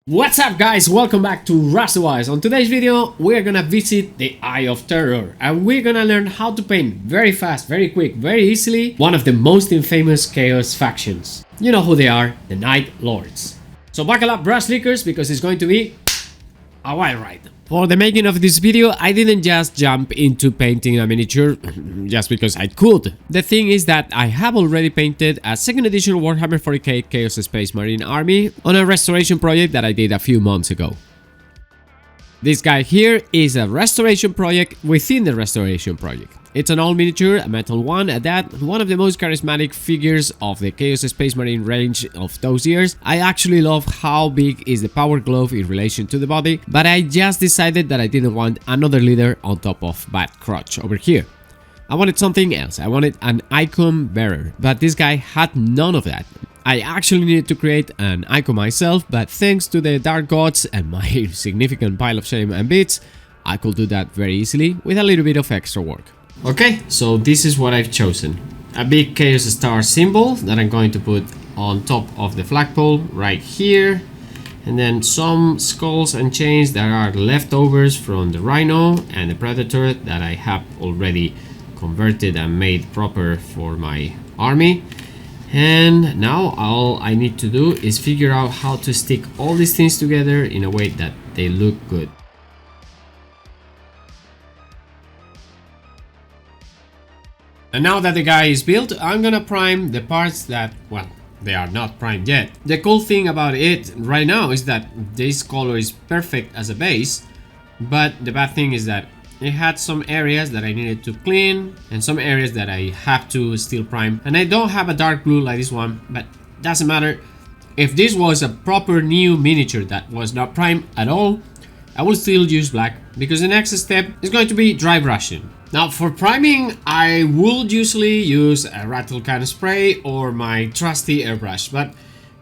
What's up guys, welcome back to Rustwise. On today's video we're gonna visit the Eye of Terror and we're gonna learn how to paint very fast, very quick, very easily one of the most infamous Chaos factions. You know who they are, the Night Lords. So buckle up brush leakers because it's going to be a wild ride. For the making of this video, I didn't just jump into painting a miniature just because I could. The thing is that I have already painted a 2nd edition Warhammer 40k Chaos Space Marine army on a restoration project that I did a few months ago. This guy here is a restoration project within the restoration project. It's an all miniature, a metal one at that, one of the most charismatic figures of the Chaos Space Marine range of those years. I actually love how big is the power glove in relation to the body, but I just decided that I didn't want another leader on top of Bad Crotch over here. I wanted something else, I wanted an icon bearer, but this guy had none of that. I actually needed to create an icon myself, but thanks to the Dark Gods and my significant pile of shame and bits, I could do that very easily with a little bit of extra work. Okay, so this is what I've chosen. A big Chaos Star symbol that I'm going to put on top of the flagpole right here. And then some skulls and chains that are leftovers from the Rhino and the Predator that I have already converted and made proper for my army. And now all I need to do is figure out how to stick all these things together in a way that they look good. And now that the guy is built, I'm gonna prime the parts that, well, they are not primed yet. The cool thing about it right now is that this color is perfect as a base, but the bad thing is that it had some areas that I needed to clean and some areas that I have to still prime. And I don't have a dark blue like this one, but doesn't matter. If this was a proper new miniature that was not primed at all, I will still use black because the next step is going to be dry brushing. Now for priming, I would usually use a rattle can spray or my trusty airbrush, but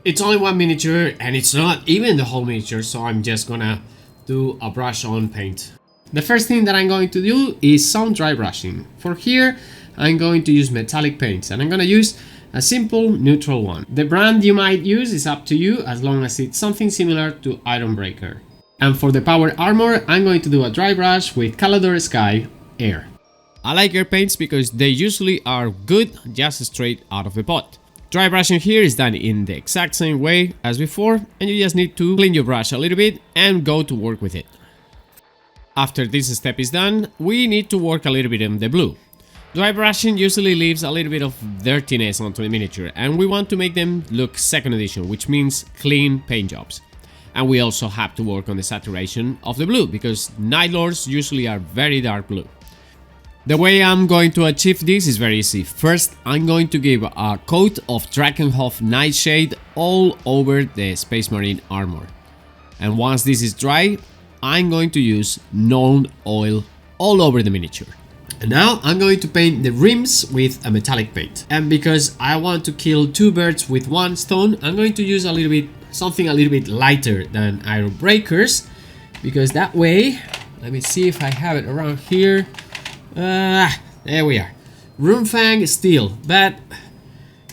it's only one miniature and it's not even the whole miniature, so I'm just gonna do a brush on paint. The first thing that I'm going to do is some dry brushing. For here, I'm going to use metallic paints and I'm gonna use a simple neutral one. The brand you might use is up to you as long as it's something similar to Ironbreaker. And for the power armor, I'm going to do a dry brush with Calador Sky Air. I like air paints because they usually are good just straight out of the pot. Dry brushing here is done in the exact same way as before, and you just need to clean your brush a little bit and go to work with it. After this step is done, we need to work a little bit on the blue. Dry brushing usually leaves a little bit of dirtiness onto the miniature, and we want to make them look 2nd edition, which means clean paint jobs. And we also have to work on the saturation of the blue, because Night Lords usually are very dark blue. The way I'm going to achieve this is very easy. First, I'm going to give a coat of Drakenhof Nightshade all over the Space Marine armor. And once this is dry, I'm going to use known oil all over the miniature. And now I'm going to paint the rims with a metallic paint. And because I want to kill two birds with one stone, I'm going to use something a little bit lighter than Ironbreakers, because that way, let me see if I have it around here. There we are. Runefang steel, but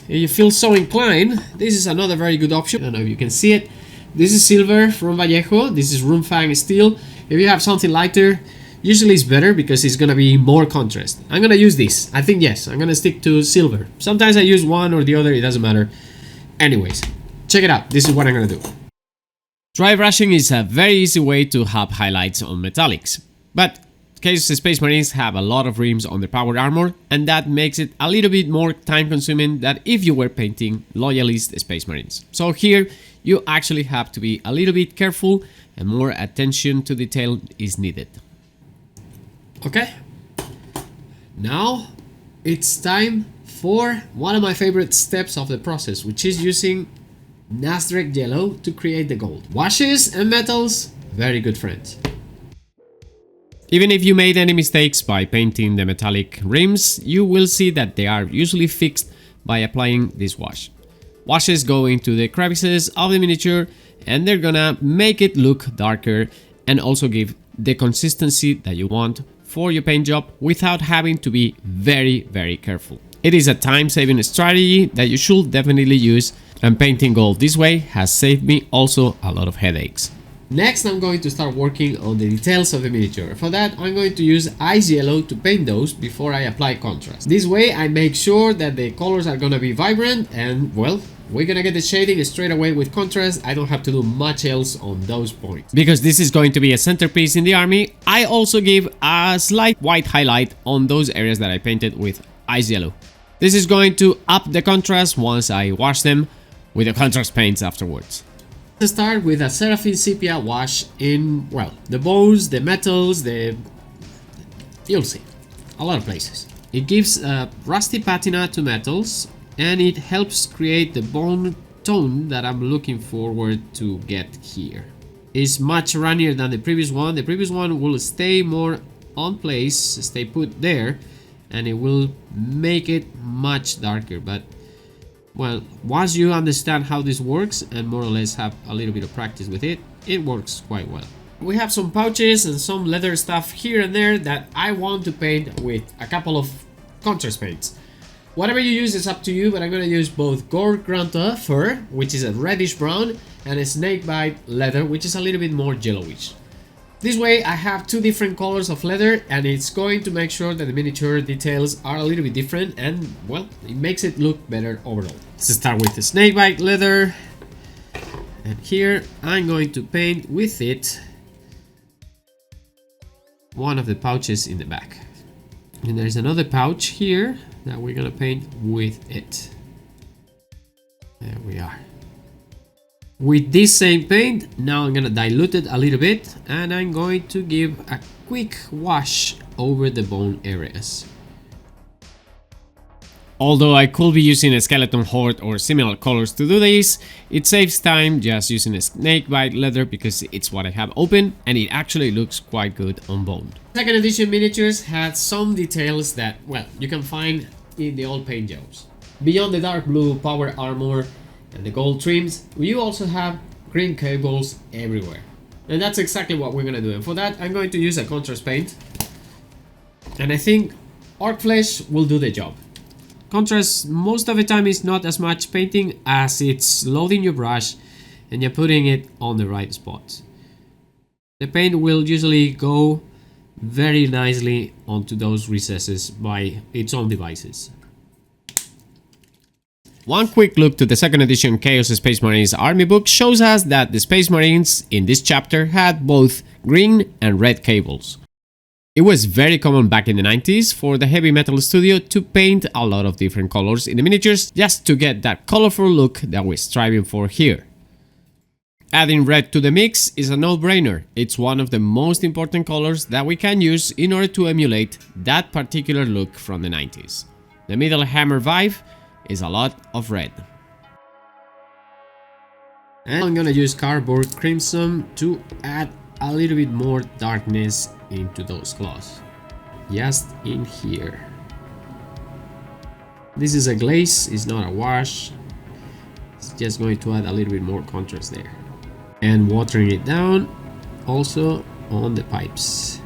if you feel so inclined, this is another very good option. I don't know if you can see it. This is silver from Vallejo. This is Runefang steel. If you have something lighter, usually it's better because it's gonna be more contrast. I'm gonna use this. I think yes, I'm gonna stick to silver. Sometimes I use one or the other, it doesn't matter. Anyways, check it out. This is what I'm gonna do. Dry brushing is a very easy way to have highlights on metallics, but Chaos Space Marines have a lot of rims on their power armor, and that makes it a little bit more time consuming than if you were painting Loyalist Space Marines. So here you actually have to be a little bit careful and more attention to detail is needed. Okay, now it's time for one of my favorite steps of the process, which is using Nasdrek yellow to create the gold. Washes and metals, very good friends. Even if you made any mistakes by painting the metallic rims, you will see that they are usually fixed by applying this wash. Washes go into the crevices of the miniature and they're gonna make it look darker and also give the consistency that you want for your paint job without having to be very careful. It is a time-saving strategy that you should definitely use And painting gold this way has saved me also a lot of headaches. Next, I'm going to start working on the details of the miniature. For that, I'm going to use ice yellow to paint those before I apply contrast. This way, I make sure that the colors are gonna be vibrant and, well, we're gonna get the shading straight away with contrast. I don't have to do much else on those points. Because this is going to be a centerpiece in the army, I also give a slight white highlight on those areas that I painted with ice yellow. This is going to up the contrast once I wash them with the contrast paints afterwards. Let's start with a Seraphim Sepia wash in, well, the bones, the metals, you'll see, a lot of places. It gives a rusty patina to metals and it helps create the bone tone that I'm looking forward to get here. It's much runnier than the previous one. The previous one will stay more on place, stay put there, and it will make it much darker, but well, once you understand how this works and more or less have a little bit of practice with it, it works quite well. We have some pouches and some leather stuff here and there that I want to paint with a couple of contrast paints. Whatever you use is up to you, but I'm going to use both Gore Grunta fur, which is a reddish brown, and a snakebite leather, which is a little bit more yellowish. This way I have two different colors of leather and it's going to make sure that the miniature details are a little bit different and, well, it makes it look better overall. Let's start with the snakebite leather, and here I'm going to paint with it one of the pouches in the back. And there's another pouch here that we're gonna paint with it. There we are. With this same paint, now I'm gonna dilute it a little bit and I'm going to give a quick wash over the bone areas. Although I could be using a skeleton horde or similar colors to do this, it saves time just using a snakebite leather because it's what I have open and it actually looks quite good on bone. Second edition miniatures had some details that, well, you can find in the old paint jobs. Beyond the dark blue power armor and the gold trims, you also have green cables everywhere. And that's exactly what we're gonna do. And for that, I'm going to use a contrast paint. And I think Orc Flesh will do the job. Contrast most of the time is not as much painting as it's loading your brush and you're putting it on the right spots. The paint will usually go very nicely onto those recesses by its own devices. One quick look to the second edition Chaos Space Marines army book shows us that the Space Marines in this chapter had both green and red cables. It was very common back in the 90s for the heavy metal studio to paint a lot of different colors in the miniatures just to get that colorful look that we're striving for here. Adding red to the mix is a no-brainer. It's one of the most important colors that we can use in order to emulate that particular look from the 90s. The Middlehammer vibe is a lot of red. And I'm gonna use cardboard crimson to add a little bit more darkness into those claws. Just in here. This is a glaze, it's not a wash. It's just going to add a little bit more contrast there. And watering it down also on the pipes.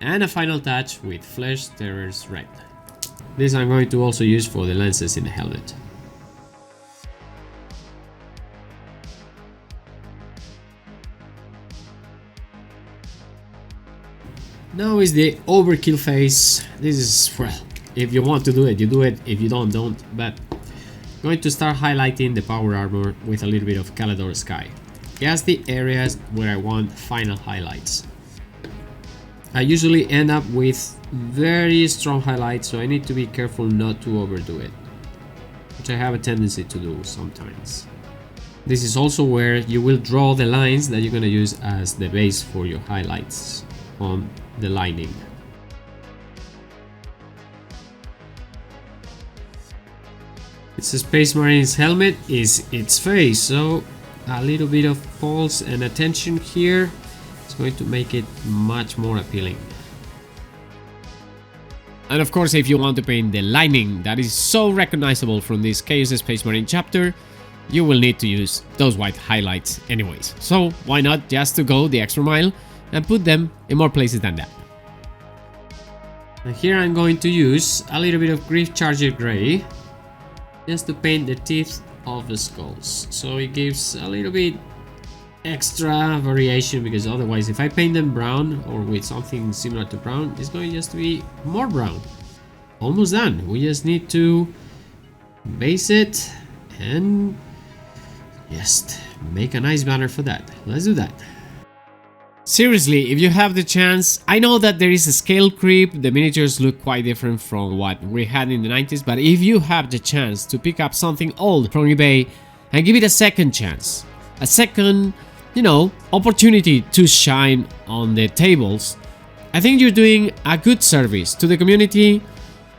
And a final touch with Flesh Terror's Red. This I'm going to also use for the lenses in the helmet. Now is the overkill phase. This is, well, if you want to do it, you do it. If you don't, don't. But I'm going to start highlighting the power armor with a little bit of Calador Sky. Just the areas where I want final highlights. I usually end up with very strong highlights, so I need to be careful not to overdo it, which I have a tendency to do sometimes. This is also where you will draw the lines that you're going to use as the base for your highlights on the lining. It's a Space Marine's helmet is its face, so a little bit of pulse and attention here is going to make it much more appealing. And of course, if you want to paint the lining that is so recognizable from this Chaos Space Marine chapter, you will need to use those white highlights anyways. So why not just to go the extra mile and put them in more places than that. And here I'm going to use a little bit of Grief Charger Grey just to paint the teeth of the skulls, so it gives a little bit extra variation, because otherwise if I paint them brown or with something similar to brown, it's going just to be more brown. Almost done. We just need to base it and just make a nice banner for that. Let's do that. Seriously, if you have the chance, I know that there is a scale creep, the miniatures look quite different from what we had in the 90s, but if you have the chance to pick up something old from eBay and give it a second chance, a second, opportunity to shine on the tables, I think you're doing a good service to the community,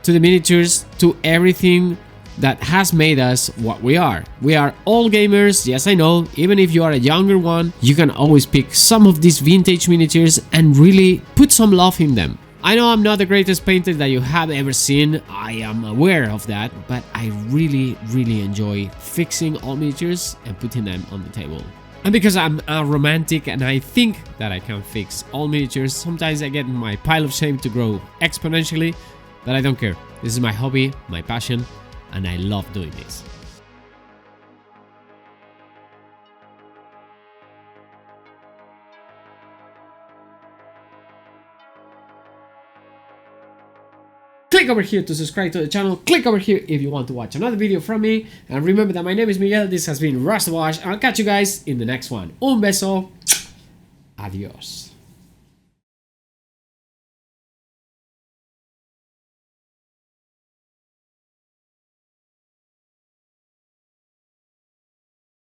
to the miniatures, to everything that has made us what we are. We are all gamers, yes I know, even if you are a younger one, you can always pick some of these vintage miniatures and really put some love in them. I know I'm not the greatest painter that you have ever seen, I am aware of that, but I really enjoy fixing all miniatures and putting them on the table. And because I'm a romantic and I think that I can fix all miniatures, sometimes I get my pile of shame to grow exponentially, but I don't care. This is my hobby, my passion, and I love doing this. Click over here to subscribe to the channel, click over here if you want to watch another video from me, and remember that my name is Miguel, this has been Rust Wash, and I'll catch you guys in the next one. Un beso, adios.